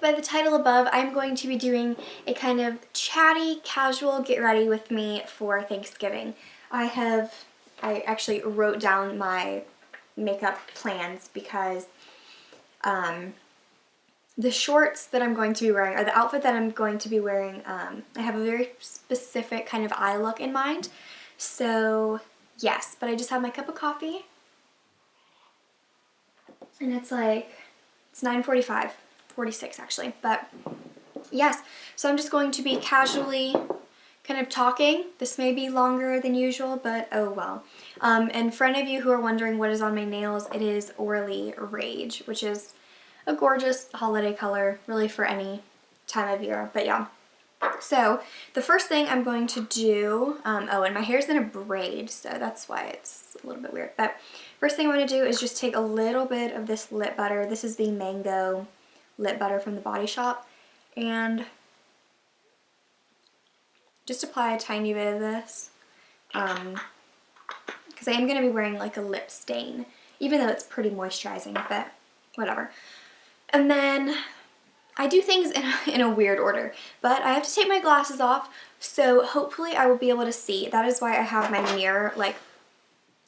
by the title above, I'm going to be doing a kind of chatty, casual get ready with me for Thanksgiving. I actually wrote down my makeup plans because the shorts that I'm going to be wearing, or the outfit that I'm going to be wearing, I have a very specific kind of eye look in mind. So yes, but I just have my cup of coffee and it's 9:45, 46 actually, but yes. So I'm just going to be casually kind of talking. This may be longer than usual, but oh well. And for any of you who are wondering what is on my nails, it is Orly Rage, which is a gorgeous holiday color, really for any time of year, but yeah. So the first thing I'm going to do, oh, and my hair's in a braid, so that's why it's a little bit weird, but first thing I'm going to do is just take a little bit of this lip butter. This is the Mango lip butter from the Body Shop, and just apply a tiny bit of this, because I am going to be wearing like a lip stain, even though it's pretty moisturizing, but whatever. And then I do things in a weird order, but I have to take my glasses off, so hopefully I will be able to see. That is why I have my mirror like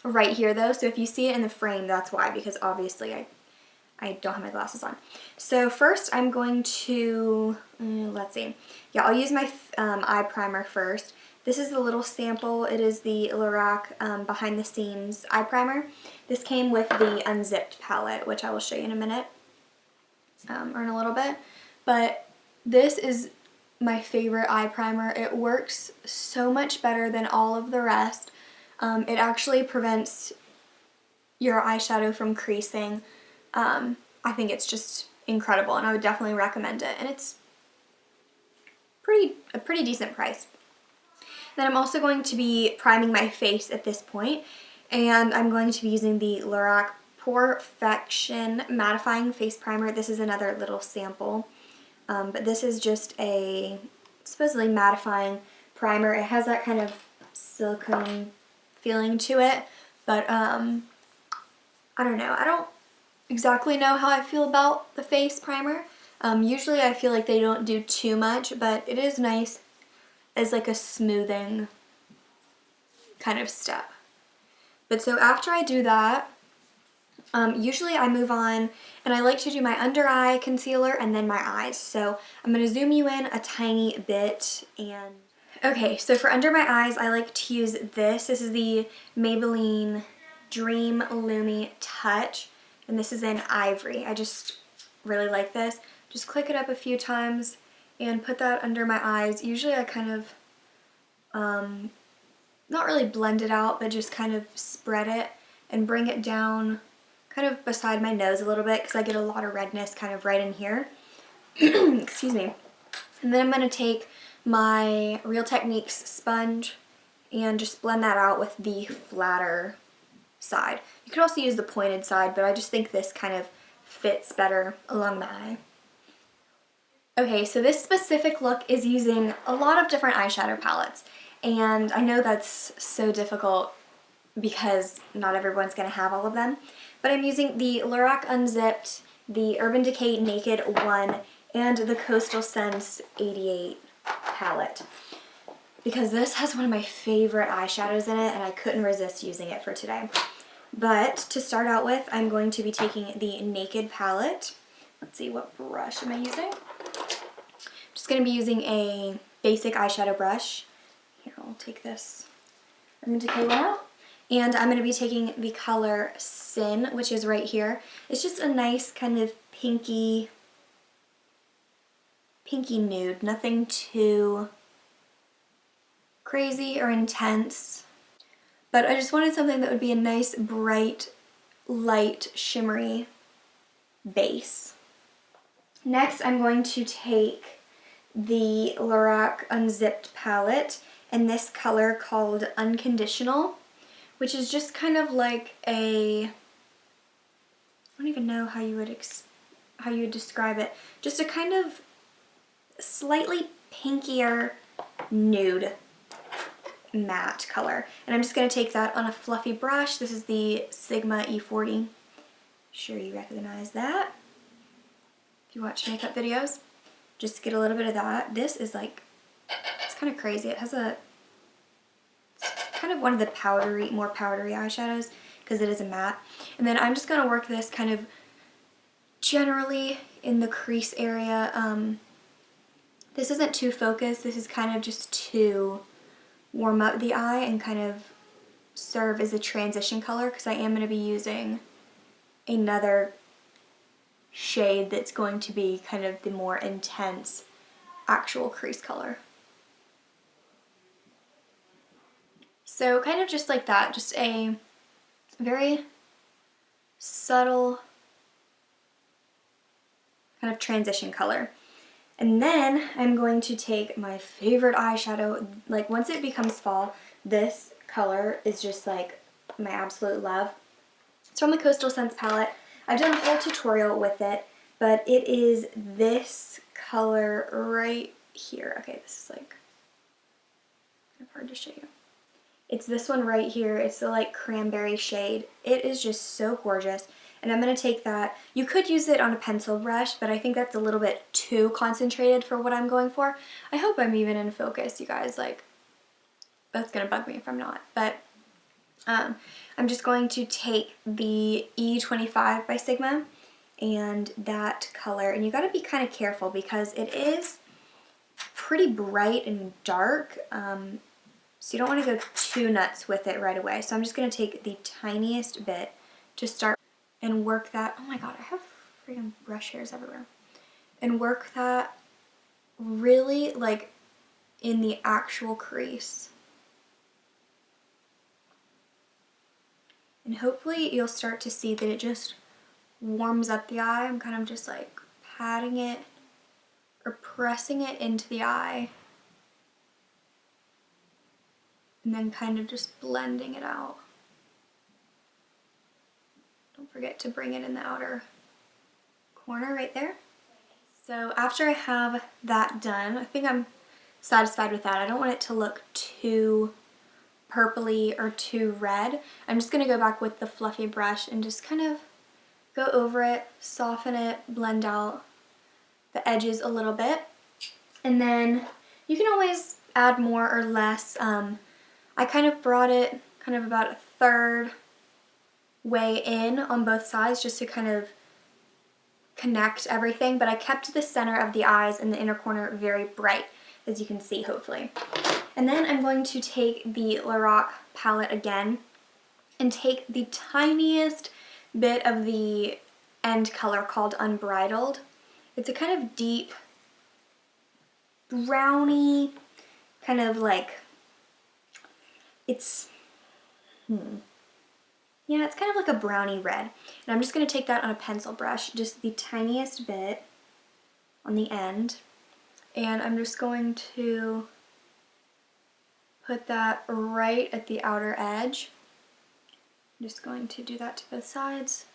right here though, so if you see it in the frame, that's why, because obviously I don't have my glasses on. So first I'm going to, let's see, yeah, I'll use my eye primer first. This is the little sample. It is the Lorac Behind the Scenes eye primer. This came with the unzipped palette, which I will show you in a minute. Or in a little bit, but this is my favorite eye primer. It works so much better than all of the rest. It actually prevents your eyeshadow from creasing. I think it's just incredible, and I would definitely recommend it, and it's a pretty decent price. Then I'm also going to be priming my face at this point, and I'm going to be using the Lorac Perfection Mattifying Face Primer. This is another little sample, but this is just a supposedly mattifying primer. It has that kind of silicone feeling to it, but I don't know. I don't exactly know how I feel about the face primer. Usually I feel like they don't do too much, but it is nice as like a smoothing kind of step. But so after I do that, usually I move on and I like to do my under eye concealer and then my eyes. So I'm going to zoom you in a tiny bit. And okay, so for under my eyes, I like to use this. This is the Maybelline Dream Lumi Touch, and this is in Ivory. I just really like this. Just click it up a few times and put that under my eyes. Usually I kind of, not really blend it out, but just kind of spread it and bring it down kind of beside my nose a little bit, because I get a lot of redness kind of right in here. Excuse me. And then I'm going to take my Real Techniques sponge and just blend that out with the flatter side. You could also use the pointed side, but I just think this kind of fits better along the eye. Okay, so this specific look is using a lot of different eyeshadow palettes, and I know that's so difficult because not everyone's going to have all of them. But I'm using the Lorac Unzipped, the Urban Decay Naked 1, and the Coastal Scents 88 palette, because this has one of my favorite eyeshadows in it and I couldn't resist using it for today. But to start out with, I'm going to be taking the Naked palette. Let's see, what brush am I using? I'm just going to be using a basic eyeshadow brush. Here, I'll take this Urban Decay one out. And I'm going to be taking the color Sin, which is right here. It's just a nice kind of pinky nude. Nothing too crazy or intense. But I just wanted something that would be a nice, bright, light, shimmery base. Next, I'm going to take the Lorac Unzipped palette in this color called Unconditional, which is just kind of like I don't even know how you would describe it. Just a kind of slightly pinkier nude matte color. And I'm just going to take that on a fluffy brush. This is the Sigma E40. Sure you recognize that. if you watch makeup videos, just to get a little bit of that. This is like, it's kind of crazy. It has it's kind of one of the more powdery eyeshadows because it is a matte. And then I'm just going to work this kind of generally in the crease area. This isn't too focused. This is kind of just to warm up the eye and kind of serve as a transition color because I am going to be using another shade that's going to be kind of the more intense actual crease color. So kind of just like that, just a very subtle kind of transition color. And then I'm going to take my favorite eyeshadow. Like once it becomes fall, this color is just like my absolute love. It's from the Coastal Scents palette. I've done a whole tutorial with it, but it is this color right here. Okay, this is like kind of hard to show you. It's this one right here. It's the like cranberry shade. It is just so gorgeous. And I'm going to take that. You could use it on a pencil brush, but I think that's a little bit too concentrated for what I'm going for. I hope I'm even in focus, you guys. Like, that's going to bug me if I'm not. But I'm just going to take the E25 by Sigma and that color. And you got to be kind of careful because it is pretty bright and dark. So you don't want to go too nuts with it right away. So I'm just going to take the tiniest bit to start and work that. Oh my god, I have freaking brush hairs everywhere. And work that really like in the actual crease. And hopefully you'll start to see that it just warms up the eye. I'm kind of just like patting it or pressing it into the eye. And then kind of just blending it out. Don't forget to bring it in the outer corner right there. So after I have that done, I think I'm satisfied with that. I don't want it to look too purpley or too red. I'm just going to go back with the fluffy brush and just kind of go over it, soften it, blend out the edges a little bit. And then you can always add more or less. I kind of brought it kind of about a third way in on both sides just to kind of connect everything, but I kept the center of the eyes and the inner corner very bright, as you can see hopefully. And then I'm going to take the Lorac palette again and take the tiniest bit of the end color called Unbridled. It's a kind of deep browny kind of like, it's yeah, it's kind of like a brownie red. And I'm just going to take that on a pencil brush, just the tiniest bit on the end. And I'm just going to put that right at the outer edge. I'm just going to do that to both sides.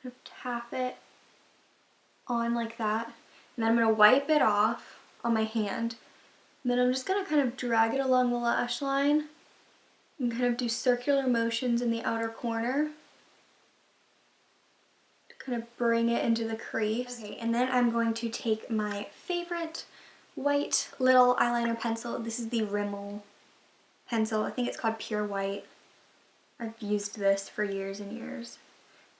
Kind of tap it on like that. And then I'm going to wipe it off on my hand. And then I'm just going to kind of drag it along the lash line and kind of do circular motions in the outer corner to kind of bring it into the crease. Okay, and then I'm going to take my favorite white little eyeliner pencil. This is the Rimmel pencil. I think it's called Pure White. I've used this for years and years.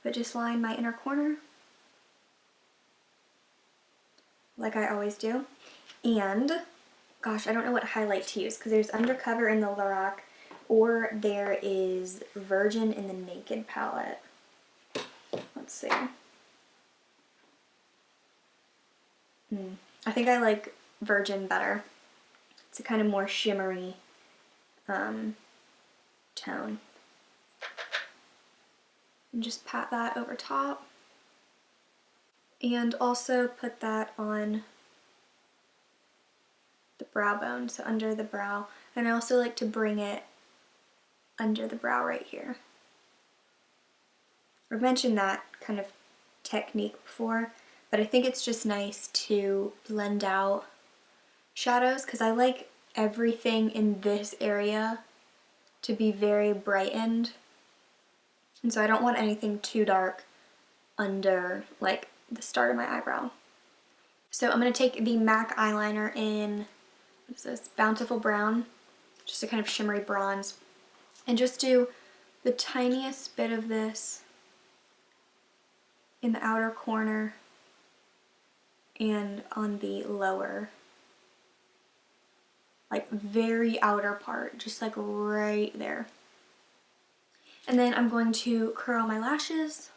But just line my inner corner like I always do. And gosh, I don't know what highlight to use because there's Undercover in the Lorac, or there is Virgin in the Naked palette. Let's see. I think I like Virgin better. It's a kind of more shimmery tone. And just pat that over top. And also put that on the brow bone, so under the brow. And I also like to bring it under the brow right here. I've mentioned that kind of technique before, but I think it's just nice to blend out shadows because I like everything in this area to be very brightened. And so I don't want anything too dark under like the start of my eyebrow. So I'm going to take the MAC eyeliner in, what is this, Bountiful Brown, just a kind of shimmery bronze, and just do the tiniest bit of this in the outer corner and on the lower, like very outer part, just like right there. And then I'm going to curl my lashes.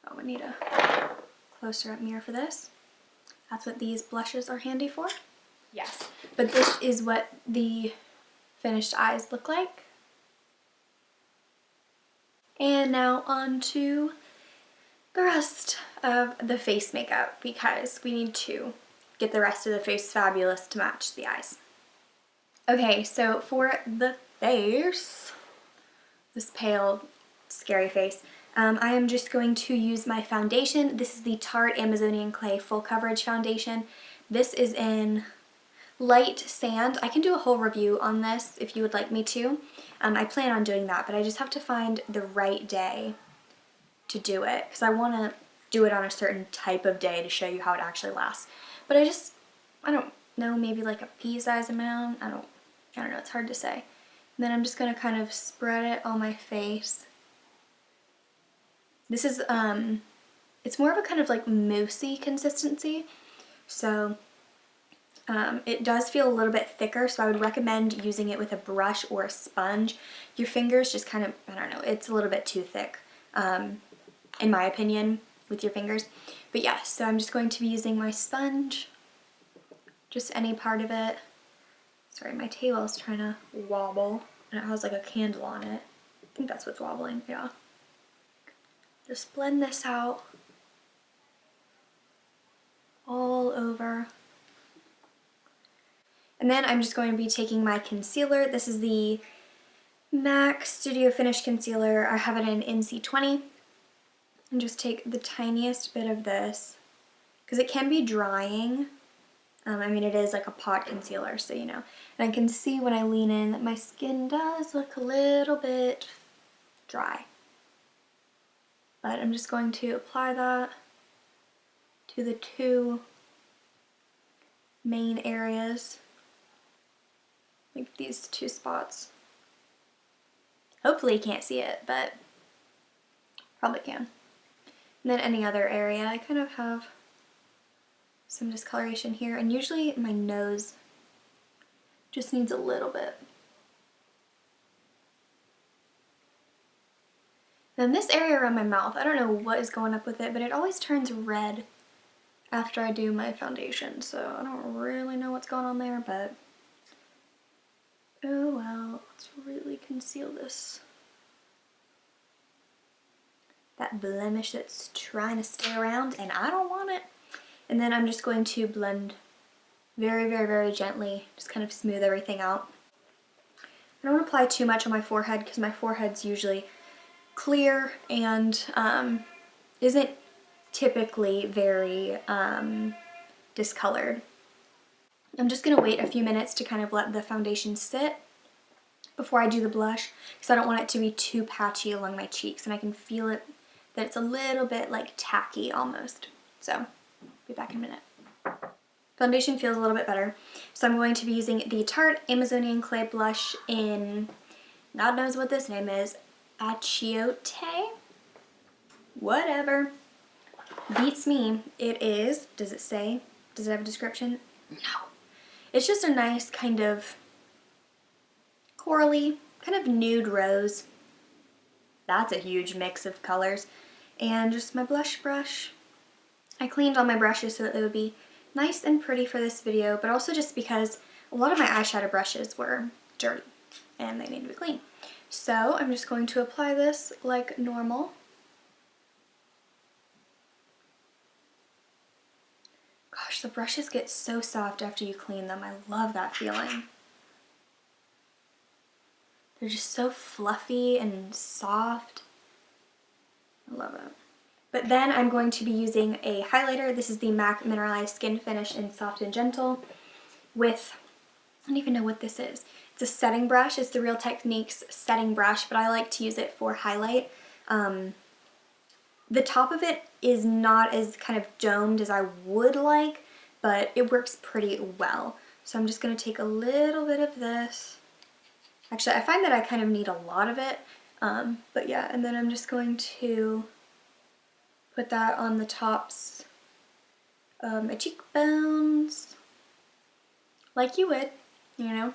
Oh, I need a closer up mirror for this. That's what these blushes are handy for. Yes, but this is what the finished eyes look like. And now on to the rest of the face makeup, because we need to get the rest of the face fabulous to match the eyes. Okay, so for the face, this pale, scary face, I am just going to use my foundation. This is the Tarte Amazonian Clay Full Coverage Foundation. This is in Light Sand. I can do a whole review on this if you would like me to. I plan on doing that, but I just have to find the right day to do it, because I want to do it on a certain type of day to show you how it actually lasts. But I don't know, maybe like a pea-size amount. I don't know, it's hard to say. And then I'm just going to kind of spread it on my face. This is, it's more of a kind of like moussey consistency, so it does feel a little bit thicker, so I would recommend using it with a brush or a sponge. Your fingers just kind of, I don't know, it's a little bit too thick, in my opinion, with your fingers. But yeah, so I'm just going to be using my sponge, just any part of it. Sorry, my table is trying to wobble, and it has like a candle on it. I think that's what's wobbling, yeah. Just blend this out all over. And then I'm just going to be taking my concealer. This is the MAC Studio Finish Concealer. I have it in NC20. And just take the tiniest bit of this, because it can be drying. I mean, it is like a pot concealer, so you know. And I can see when I lean in that my skin does look a little bit dry. But I'm just going to apply that to the two main areas, like these two spots. Hopefully you can't see it, but probably can. And then any other area, I kind of have some discoloration here, and usually my nose just needs a little bit. Then this area around my mouth, I don't know what is going up with it, but it always turns red after I do my foundation, so I don't really know what's going on there, but oh well, let's really conceal this. That blemish that's trying to stay around, and I don't want it. And then I'm just going to blend very, very, very gently, just kind of smooth everything out. I don't want to apply too much on my forehead, because my forehead's usually clear and isn't typically very discolored. I'm just going to wait a few minutes to kind of let the foundation sit before I do the blush, because I don't want it to be too patchy along my cheeks, and I can feel it that it's a little bit like tacky almost. So, be back in a minute. Foundation feels a little bit better, so I'm going to be using the Tarte Amazonian Clay Blush in, God knows what this name is, Achiote? Whatever. Beats me. It is, does it say? Does it have a description? No. It's just a nice kind of corally, kind of nude rose. That's a huge mix of colors. And just my blush brush. I cleaned all my brushes so that they would be nice and pretty for this video, but also just because a lot of my eyeshadow brushes were dirty and they need to be clean. So I'm just going to apply this like normal. Gosh, the brushes get so soft after you clean them. I love that feeling. They're just so fluffy and soft. I love it. But then I'm going to be using a highlighter. This is the MAC Mineralized Skin Finish in Soft and Gentle with, I don't even know what this is. It's a setting brush. It's the Real Techniques setting brush, but I like to use it for highlight. The top of it is not as kind of domed as I would like, but it works pretty well. So I'm just going to take a little bit of this. Actually, I find that I kind of need a lot of it, but yeah, and then I'm just going to put that on the tops of my cheekbones, like you would, you know.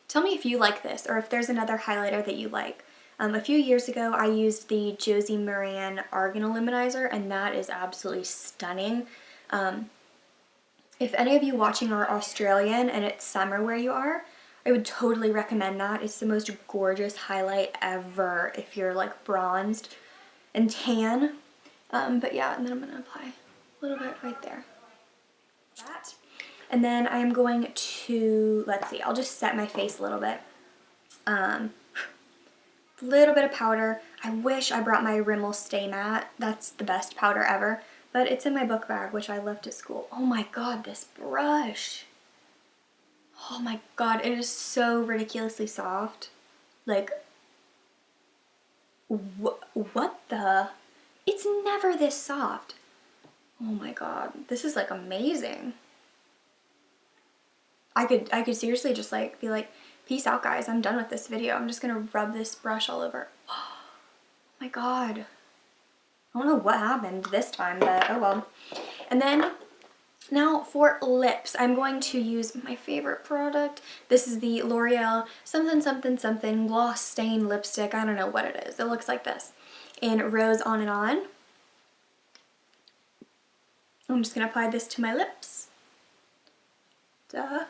Tell me if you like this, or if there's another highlighter that you like. A few years ago, I used the Josie Maran Argan Illuminizer, and that is absolutely stunning. If any of you watching are Australian and it's summer where you are, I would totally recommend that. It's the most gorgeous highlight ever if you're like bronzed and tan. But yeah, and then I'm going to apply a little bit right there. That. And then I'm going to, let's see, I'll just set my face a little bit. Little bit of powder. I wish I brought my Rimmel Stay Matte. That's the best powder ever. But it's in my book bag, which I left at school. Oh my god, this brush. Oh my god, it is so ridiculously soft. Like, what the? It's never this soft. Oh my god, this is like amazing. I could seriously just like be like, peace out guys, I'm done with this video. I'm just gonna rub this brush all over. Oh my god. I don't know what happened this time, but oh well. And then now for lips, I'm going to use my favorite product. This is the L'Oreal something something something gloss stain lipstick. I don't know what it is. It looks like this in Rose On and On. I'm just gonna apply this to my lips. Duh.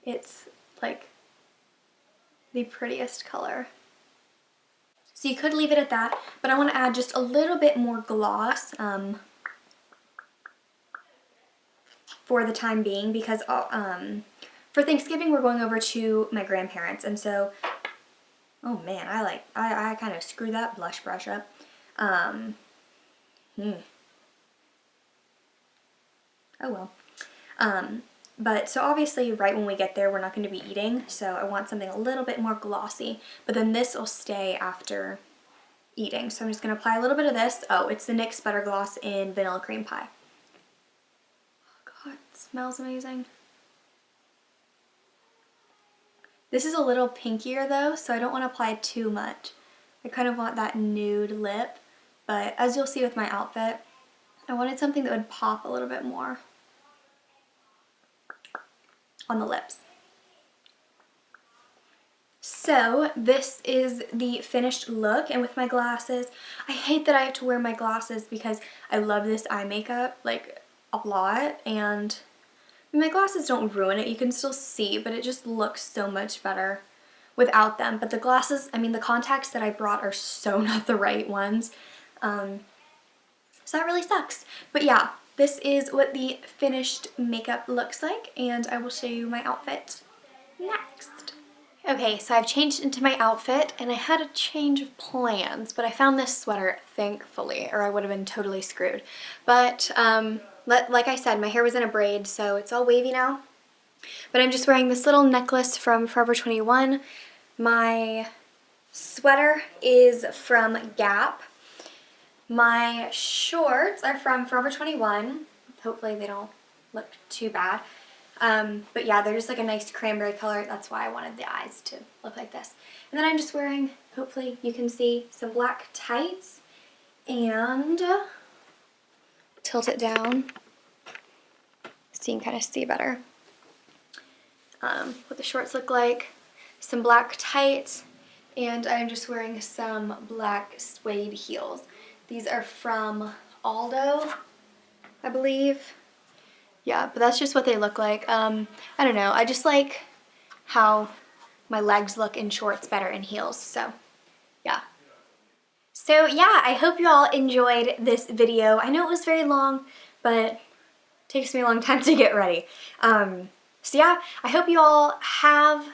It's like the prettiest color. So you could leave it at that, but I want to add just a little bit more gloss for the time being, because for Thanksgiving we're going over to my grandparents, and so, oh man, I kind of screwed that blush brush up. Oh well. But so obviously right when we get there we're not going to be eating, so I want something a little bit more glossy, but then this will stay after eating. So I'm just going to apply a little bit of this. Oh, it's the NYX Butter Gloss in Vanilla Cream Pie. Oh god, it smells amazing. This is a little pinkier though, so I don't want to apply too much. I kind of want that nude lip, but as you'll see with my outfit, I wanted something that would pop a little bit more on the lips. So this is the finished look, and with my glasses, I hate that I have to wear my glasses because I love this eye makeup like a lot, and my glasses don't ruin it, you can still see, but it just looks so much better without them. But the glasses, I mean the contacts that I brought are so not the right ones, so that really sucks. But yeah, this is what the finished makeup looks like, and I will show you my outfit next. Okay, so I've changed into my outfit, and I had a change of plans, but I found this sweater, thankfully, or I would have been totally screwed. But like I said, my hair was in a braid, so it's all wavy now. But I'm just wearing this little necklace from Forever 21. My sweater is from Gap. My shorts are from Forever 21. Hopefully they don't look too bad. But yeah, they're just like a nice cranberry color. That's why I wanted the eyes to look like this. And then I'm just wearing, hopefully you can see, some black tights and tilt it down so you can kind of see better what the shorts look like. Some black tights, and I'm just wearing some black suede heels. These are from Aldo, I believe. Yeah, but that's just what they look like. I don't know, I just like how my legs look in shorts better in heels, so yeah. So yeah, I hope you all enjoyed this video. I know it was very long, but it takes me a long time to get ready. So yeah, I hope you all have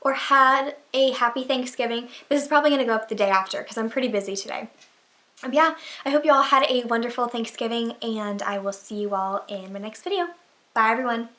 or had a happy Thanksgiving. This is probably going to go up the day after because I'm pretty busy today. Yeah, I hope you all had a wonderful Thanksgiving, and I will see you all in my next video. Bye everyone.